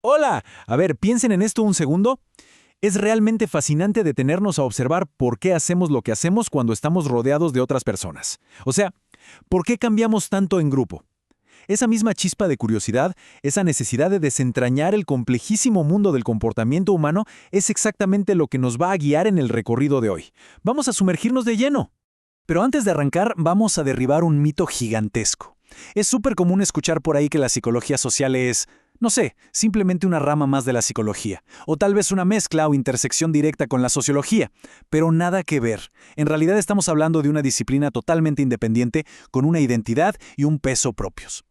Hola, a ver, piensen en esto un segundo. Es realmente fascinante detenernos a observar por qué hacemos lo que hacemos cuando estamos rodeados de otras personas. O sea, ¿por qué cambiamos tanto en grupo? Esa misma chispa de curiosidad, esa necesidad de desentrañar el complejísimo mundo del comportamiento humano, es exactamente lo que nos va a guiar en el recorrido de hoy. Vamos a sumergirnos de lleno. Pero antes de arrancar, vamos a derribar un mito gigantesco. Es súper común escuchar por ahí que la psicología social es, no sé, simplemente una rama más de la psicología, o tal vez una mezcla o intersección directa con la sociología, pero nada que ver. En realidad estamos hablando de una disciplina totalmente independiente, con una identidad y un peso propios.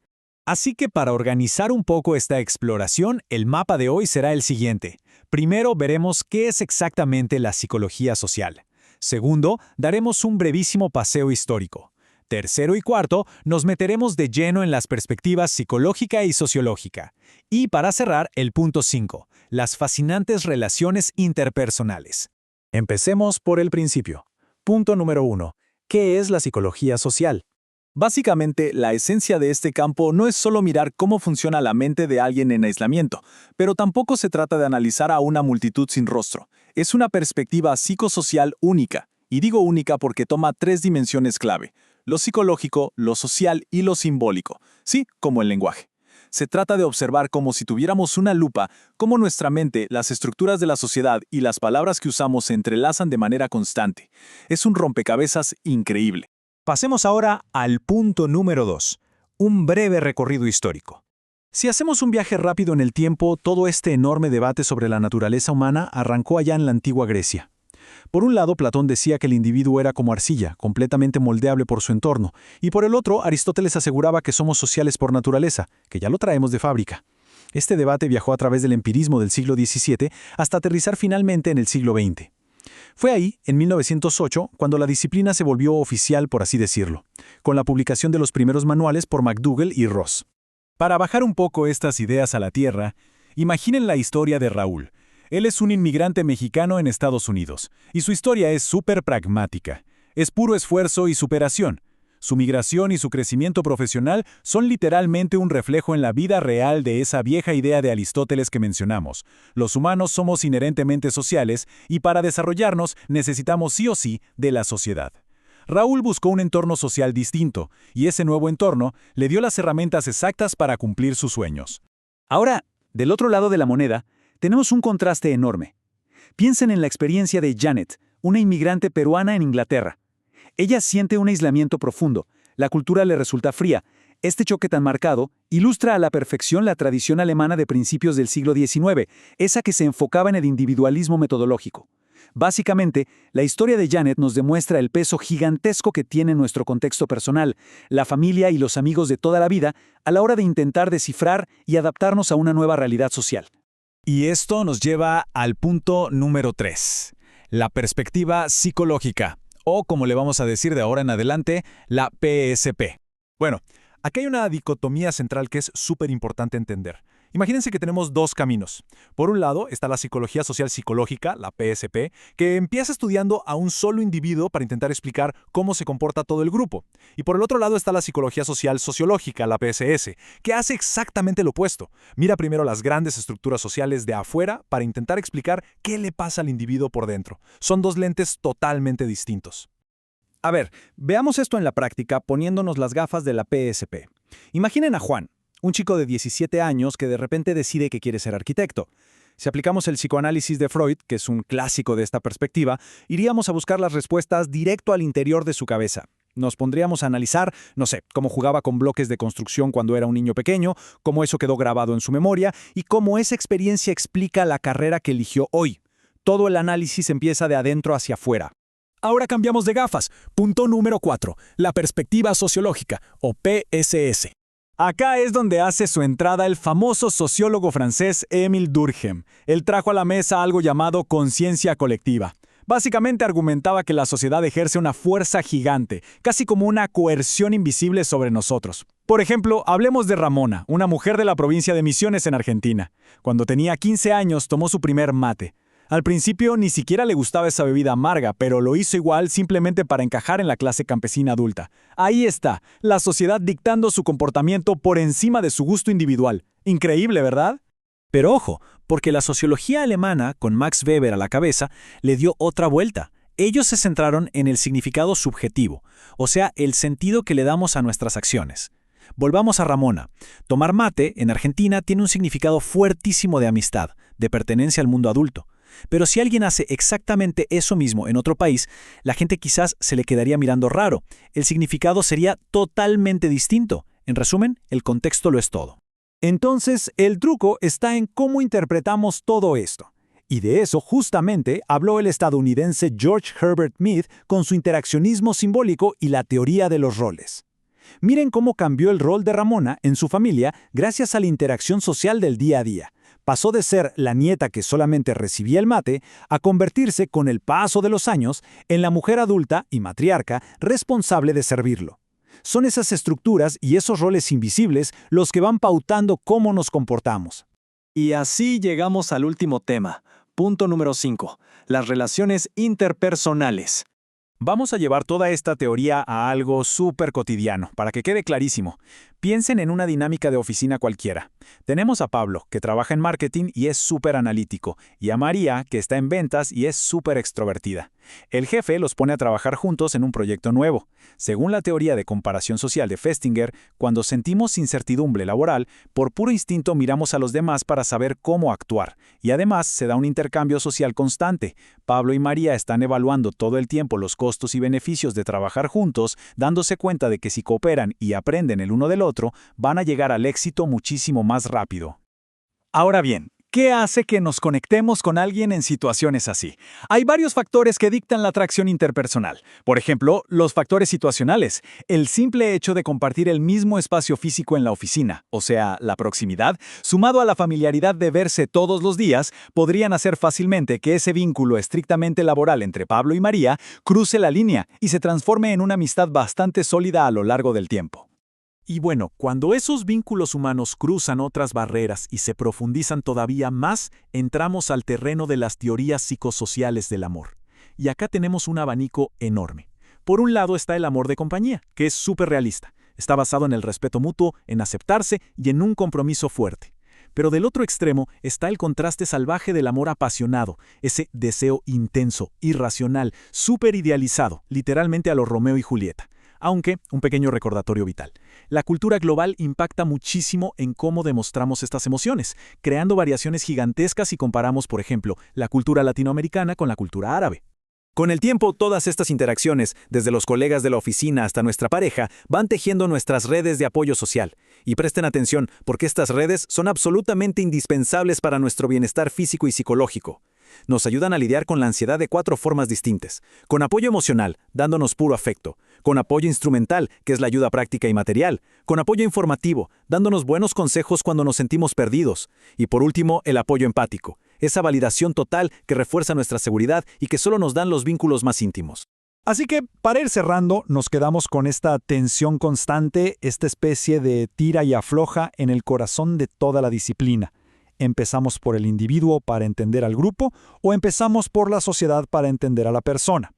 Así que para organizar un poco esta exploración, el mapa de hoy será el siguiente. Primero veremos qué es exactamente la psicología social. Segundo, daremos un brevísimo paseo histórico. Tercero y cuarto, nos meteremos de lleno en las perspectivas psicológica y sociológica. Y para cerrar, el punto 5, las fascinantes relaciones interpersonales. Empecemos por el principio. Punto número 1. ¿Qué es la psicología social? Básicamente, la esencia de este campo no es solo mirar cómo funciona la mente de alguien en aislamiento, pero tampoco se trata de analizar a una multitud sin rostro. Es una perspectiva psicosocial única, y digo única porque toma tres dimensiones clave: lo psicológico, lo social y lo simbólico, sí, como el lenguaje. Se trata de observar como si tuviéramos una lupa, cómo nuestra mente, las estructuras de la sociedad y las palabras que usamos se entrelazan de manera constante. Es un rompecabezas increíble. Pasemos ahora al punto número 2, un breve recorrido histórico. Si hacemos un viaje rápido en el tiempo, todo este enorme debate sobre la naturaleza humana arrancó allá en la antigua Grecia. Por un lado, Platón decía que el individuo era como arcilla, completamente moldeable por su entorno, y por el otro, Aristóteles aseguraba que somos sociales por naturaleza, que ya lo traemos de fábrica. Este debate viajó a través del empirismo del siglo XVII hasta aterrizar finalmente en el siglo XX. Fue ahí, en 1908, cuando la disciplina se volvió oficial, por así decirlo, con la publicación de los primeros manuales por McDougall y Ross. Para bajar un poco estas ideas a la tierra, imaginen la historia de Raúl. Él es un inmigrante mexicano en Estados Unidos, y su historia es súper pragmática. Es puro esfuerzo y superación. Su migración y su crecimiento profesional son literalmente un reflejo en la vida real de esa vieja idea de Aristóteles que mencionamos. Los humanos somos inherentemente sociales y para desarrollarnos necesitamos sí o sí de la sociedad. Raúl buscó un entorno social distinto, y ese nuevo entorno le dio las herramientas exactas para cumplir sus sueños. Ahora, del otro lado de la moneda, tenemos un contraste enorme. Piensen en la experiencia de Janet, una inmigrante peruana en Inglaterra. Ella siente un aislamiento profundo, la cultura le resulta fría. Este choque tan marcado ilustra a la perfección la tradición alemana de principios del siglo XIX, esa que se enfocaba en el individualismo metodológico. Básicamente, la historia de Janet nos demuestra el peso gigantesco que tiene nuestro contexto personal, la familia y los amigos de toda la vida, a la hora de intentar descifrar y adaptarnos a una nueva realidad social. Y esto nos lleva al punto número 3, la perspectiva psicológica, o como le vamos a decir de ahora en adelante, la PSP. Bueno, aquí hay una dicotomía central que es súper importante entender. Imagínense que tenemos dos caminos. Por un lado está la psicología social psicológica, la PSP, que empieza estudiando a un solo individuo para intentar explicar cómo se comporta todo el grupo. Y por el otro lado está la psicología social sociológica, la PSS, que hace exactamente lo opuesto. Mira primero las grandes estructuras sociales de afuera para intentar explicar qué le pasa al individuo por dentro. Son dos lentes totalmente distintos. A ver, veamos esto en la práctica poniéndonos las gafas de la PSP. Imaginen a Juan, un chico de 17 años que de repente decide que quiere ser arquitecto. Si aplicamos el psicoanálisis de Freud, que es un clásico de esta perspectiva, iríamos a buscar las respuestas directo al interior de su cabeza. Nos pondríamos a analizar, no sé, cómo jugaba con bloques de construcción cuando era un niño pequeño, cómo eso quedó grabado en su memoria y cómo esa experiencia explica la carrera que eligió hoy. Todo el análisis empieza de adentro hacia afuera. Ahora cambiamos de gafas. Punto número 4. La perspectiva sociológica, o PSS. Acá es donde hace su entrada el famoso sociólogo francés Émile Durkheim. Él trajo a la mesa algo llamado conciencia colectiva. Básicamente argumentaba que la sociedad ejerce una fuerza gigante, casi como una coerción invisible sobre nosotros. Por ejemplo, hablemos de Ramona, una mujer de la provincia de Misiones en Argentina. Cuando tenía 15 años tomó su primer mate. Al principio ni siquiera le gustaba esa bebida amarga, pero lo hizo igual simplemente para encajar en la clase campesina adulta. Ahí está, la sociedad dictando su comportamiento por encima de su gusto individual. Increíble, ¿verdad? Pero ojo, porque la sociología alemana, con Max Weber a la cabeza, le dio otra vuelta. Ellos se centraron en el significado subjetivo, o sea, el sentido que le damos a nuestras acciones. Volvamos a Ramona. Tomar mate, en Argentina, tiene un significado fuertísimo de amistad, de pertenencia al mundo adulto. Pero si alguien hace exactamente eso mismo en otro país, la gente quizás se le quedaría mirando raro. El significado sería totalmente distinto. En resumen, el contexto lo es todo. Entonces, el truco está en cómo interpretamos todo esto. Y de eso justamente habló el estadounidense George Herbert Mead con su interaccionismo simbólico y la teoría de los roles. Miren cómo cambió el rol de Ramona en su familia gracias a la interacción social del día a día. Pasó de ser la nieta que solamente recibía el mate a convertirse, con el paso de los años, en la mujer adulta y matriarca responsable de servirlo. Son esas estructuras y esos roles invisibles los que van pautando cómo nos comportamos. Y así llegamos al último tema. Punto número 5. Las relaciones interpersonales. Vamos a llevar toda esta teoría a algo súper cotidiano, para que quede clarísimo. Piensen en una dinámica de oficina cualquiera. Tenemos a Pablo, que trabaja en marketing y es súper analítico, y a María, que está en ventas y es súper extrovertida. El jefe los pone a trabajar juntos en un proyecto nuevo. Según la teoría de comparación social de Festinger, cuando sentimos incertidumbre laboral, por puro instinto miramos a los demás para saber cómo actuar, y además se da un intercambio social constante. Pablo y María están evaluando todo el tiempo los costos y beneficios de trabajar juntos, dándose cuenta de que si cooperan y aprenden el uno del otro, van a llegar al éxito muchísimo más rápido. Ahora bien, ¿qué hace que nos conectemos con alguien en situaciones así? Hay varios factores que dictan la atracción interpersonal. Por ejemplo, los factores situacionales. El simple hecho de compartir el mismo espacio físico en la oficina, o sea, la proximidad, sumado a la familiaridad de verse todos los días, podrían hacer fácilmente que ese vínculo estrictamente laboral entre Pablo y María cruce la línea y se transforme en una amistad bastante sólida a lo largo del tiempo. Y bueno, cuando esos vínculos humanos cruzan otras barreras y se profundizan todavía más, entramos al terreno de las teorías psicosociales del amor. Y acá tenemos un abanico enorme. Por un lado está el amor de compañía, que es súper realista. Está basado en el respeto mutuo, en aceptarse y en un compromiso fuerte. Pero del otro extremo está el contraste salvaje del amor apasionado, ese deseo intenso, irracional, súper idealizado, literalmente a los Romeo y Julieta. Aunque, un pequeño recordatorio vital. La cultura global impacta muchísimo en cómo demostramos estas emociones, creando variaciones gigantescas si comparamos, por ejemplo, la cultura latinoamericana con la cultura árabe. Con el tiempo, todas estas interacciones, desde los colegas de la oficina hasta nuestra pareja, van tejiendo nuestras redes de apoyo social. Y presten atención, porque estas redes son absolutamente indispensables para nuestro bienestar físico y psicológico. Nos ayudan a lidiar con la ansiedad de 4 formas distintas. Con apoyo emocional, dándonos puro afecto. Con apoyo instrumental, que es la ayuda práctica y material. Con apoyo informativo, dándonos buenos consejos cuando nos sentimos perdidos. Y por último, el apoyo empático. Esa validación total que refuerza nuestra seguridad y que solo nos dan los vínculos más íntimos. Así que, para ir cerrando, nos quedamos con esta tensión constante, esta especie de tira y afloja en el corazón de toda la disciplina. ¿Empezamos por el individuo para entender al grupo o empezamos por la sociedad para entender a la persona?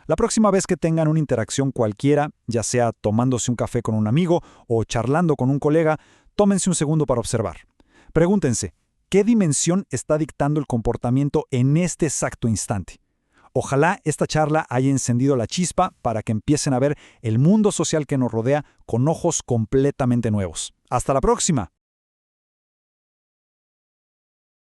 La próxima vez que tengan una interacción cualquiera, ya sea tomándose un café con un amigo o charlando con un colega, tómense un segundo para observar. Pregúntense, ¿qué dimensión está dictando el comportamiento en este exacto instante? Ojalá esta charla haya encendido la chispa para que empiecen a ver el mundo social que nos rodea con ojos completamente nuevos. ¡Hasta la próxima!